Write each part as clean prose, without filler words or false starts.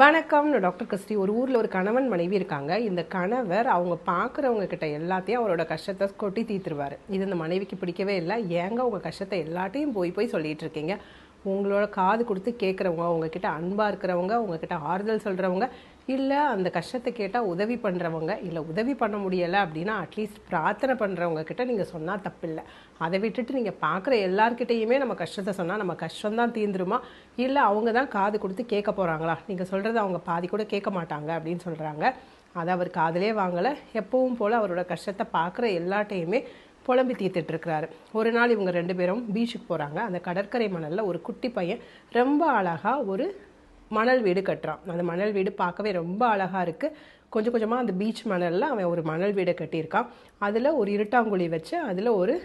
வணக்கம். நான் doctor Christie. ஒரு ஊரில் ஒரு கணவன் மனைவி இருக்காங்க. இந்த கணவர் அவங்க பார்க்குறவங்க கிட்ட எல்லாத்தையும் அவரோட கஷ்டத்தை கொட்டி தீர்த்துருவார். இது இந்த மனைவிக்கு பிடிக்கவே இல்லை. ஏங்க உங்கள் கஷ்டத்தை எல்லாத்தையும் போய் சொல்லிகிட்டு இருக்கீங்க? உங்களோட காது கொடுத்து கேட்குறவங்க, உங்ககிட்ட அன்பாக இருக்கிறவங்க, உங்ககிட்ட ஆறுதல் சொல்கிறவங்க, இல்லை அந்த கஷ்டத்தை கேட்டால் உதவி பண்ணுறவங்க, இல்லை உதவி பண்ண முடியலை அப்படின்னா அட்லீஸ்ட் பிரார்த்தனை பண்ணுறவங்க கிட்ட நீங்கள் சொன்னால் தப்பில்லை. அதை விட்டுட்டு நீங்கள் பார்க்குற எல்லார்கிட்டையுமே நம்ம கஷ்டத்தை சொன்னால் நம்ம கஷ்டம்தான் தீந்துருமா, இல்லை அவங்க தான் காது கொடுத்து கேட்க போகிறாங்களா? நீங்கள் சொல்கிறது அவங்க பாதி கூட கேட்க மாட்டாங்க அப்படின்னு சொல்கிறாங்க. அதை அவர் காதிலே வாங்கலை. எப்பவும் போல் அவரோட கஷ்டத்தை பார்க்குற எல்லாட்டையுமே புலம்பி தீர்த்துட்ருக்கிறாரு. ஒரு நாள் இவங்க 2 பேரும் பீச்சுக்கு போகிறாங்க. அந்த கடற்கரை மணலில் ஒரு குட்டி பையன் ரொம்ப அழகாக ஒரு மணல் வீடு கட்டுறான். அந்த மணல் வீடு பார்க்கவே ரொம்ப அழகாக இருக்குது. கொஞ்சம் கொஞ்சமாக அந்த பீச் மணலில் அவன் ஒரு மணல் வீடை கட்டியிருக்கான். அதில் ஒரு இருட்டாங்குழி வச்சு அதில் ஒரு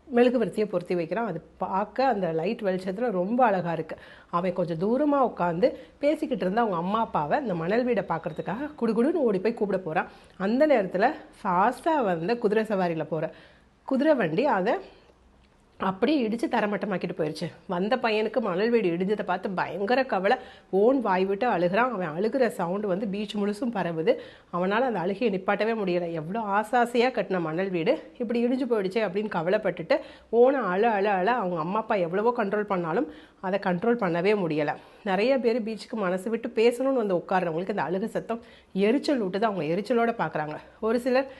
மெழுகுவர்த்தியை பொருத்தி வைக்கிறான். அது பார்க்க அந்த லைட் வெளிச்சத்தில் ரொம்ப அழகாக இருக்குது. அவன் கொஞ்சம் தூரமாக உட்காந்து பேசிக்கிட்டு இருந்தால் அவங்க அம்மா அப்பாவை இந்த மணல் வீடை பார்க்குறதுக்காக குடுகுடுன்னு ஓடி போய் கூப்பிட போகிறான். அந்த நேரத்தில் ஃபாஸ்ட்டாக வந்து குதிரை சவாரியில் போகிற குதிரை வண்டி அதை அப்படியே இடித்து தரமட்டமாக்கிட்டு போயிடுச்சு. வந்த பையனுக்கு மணல் வீடு இடிஞ்சதை பார்த்து பயங்கர கவலை. ஓன் வாய் விட்டு அழுகிறான். அவன் அழுகிற சவுண்டு வந்து பீச் முழுசும் பரவுது. அவனால் அந்த அழுகையை நிப்பாட்டவே முடியலை. எவ்வளோ ஆசாசையாக கட்டின மணல் வீடு இப்படி இடிஞ்சு போயிடுச்சு அப்படின்னு கவலைப்பட்டுட்டு ஓனை அழ அழ அழ அவங்க அம்மா அப்பா எவ்வளவோ கண்ட்ரோல் பண்ணாலும் அதை கண்ட்ரோல் பண்ணவே முடியலை. நிறைய பேர் பீச்சுக்கு மனசு விட்டு பேசணும்னு வந்து உட்கார்றவங்களுக்கு அந்த அழுகை சத்தம் எரிச்சல் விட்டுது. அவங்க எரிச்சலோடு பார்க்குறாங்க. ஒரு சிலர்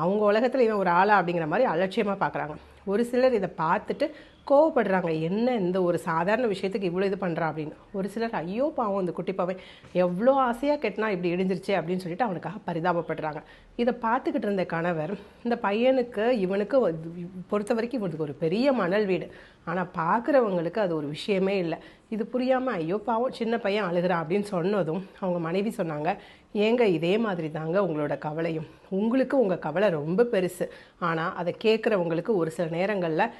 அவங்க உலகத்தில் இவன் ஒரு ஆளா அப்படிங்கிற மாதிரி அலட்சியமாக பார்க்குறாங்க. ஒரு சிலர் இதை பார்த்துட்டு கோவப்படுறாங்க. என்ன இந்த ஒரு சாதாரண விஷயத்துக்கு இவ்வளோ இது பண்ணுறான் அப்படின்னு. ஒரு சிலர் ஐயோ பாவம் இந்த குட்டி பாவன் எவ்வளோ ஆசையாக கெட்டினா இப்படி இடிஞ்சிருச்சு அப்படின்னு சொல்லிட்டு அவனுக்காக பரிதாபப்படுறாங்க. இதை பார்த்துக்கிட்டு இருந்த கணவர் இந்த பையனுக்கு இவனுக்கு பொறுத்த வரைக்கும் இவனுக்கு ஒரு பெரிய மணல் வீடு, ஆனால் பார்க்குறவங்களுக்கு அது ஒரு விஷயமே இல்லை. இது புரியாமல் ஐயோ பாவம் சின்ன பையன் அழுகிறான் அப்படின்னு சொன்னதும் அவங்க மனைவி சொன்னாங்க, ஏங்க இதே மாதிரி தாங்க உங்களோட கவலையும். உங்களுக்கு உங்கள் கவலை ரொம்ப பெருசு, ஆனால் அதை கேட்குறவங்களுக்கு ஒரு சில நேரங்களில்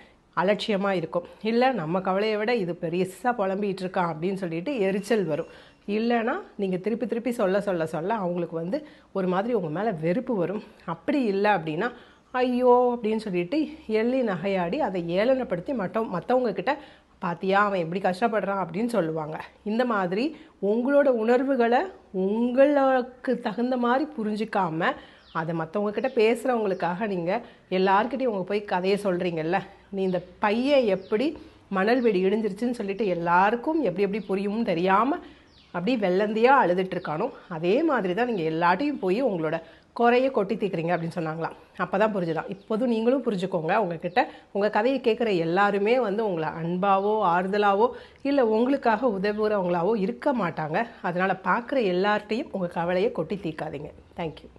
அலட்சியமாக இருக்கும். இல்லை நம்ம கவலையை விட இது பெருசாக புலம்பிகிட்டு இருக்கான் அப்படின்னு சொல்லிட்டு எரிச்சல் வரும். இல்லைன்னா நீங்கள் திருப்பி திருப்பி சொல்ல அவங்களுக்கு வந்து ஒரு மாதிரி உங்கள் மேலே வெறுப்பு வரும். அப்படி இல்லை அப்படின்னா ஐயோ அப்படின்னு சொல்லிட்டு எள்ளி நகையாடி அதை ஏளனப்படுத்தி மற்றவங்க கிட்ட பாத்தியா அவன் எப்படி கஷ்டப்படுறான் அப்படின்னு சொல்லுவாங்க. இந்த மாதிரி உங்களோட உணர்வுகளை உங்களுக்கு தகுந்த மாதிரி புரிஞ்சிக்காம அதை மற்றவங்க கிட்ட பேசுகிறவங்களுக்காக நீங்கள் எல்லாருக்கிட்டையும் உங்கள் போய் கதையை சொல்கிறீங்கல்ல. நீ இந்த பையன் எப்படி மணல் வெடி இடிஞ்சிருச்சுன்னு சொல்லிட்டு எல்லாருக்கும் எப்படி புரியும்னு தெரியாமல் அப்படி வெள்ளந்தியாக அழுதுட்டுருக்கானோ அதே மாதிரி தான் நீங்கள் எல்லாட்டையும் போய் உங்களோட குறைய கொட்டி தீர்க்குறீங்க அப்படின்னு சொன்னாங்களாம். அப்போ தான் புரிஞ்சுதான். இப்போதும் நீங்களும் புரிஞ்சுக்கோங்க. உங்ககிட்ட உங்கள் கதையை கேட்குற எல்லாருமே வந்து உங்களை அன்பாவோ ஆறுதலாவோ இல்லை உங்களுக்காக உதவுறவங்களாவோ இருக்க மாட்டாங்க. அதனால் பார்க்குற எல்லார்ட்டையும் உங்கள் கவலையை கொட்டி தீர்க்காதீங்க. தேங்க்யூ.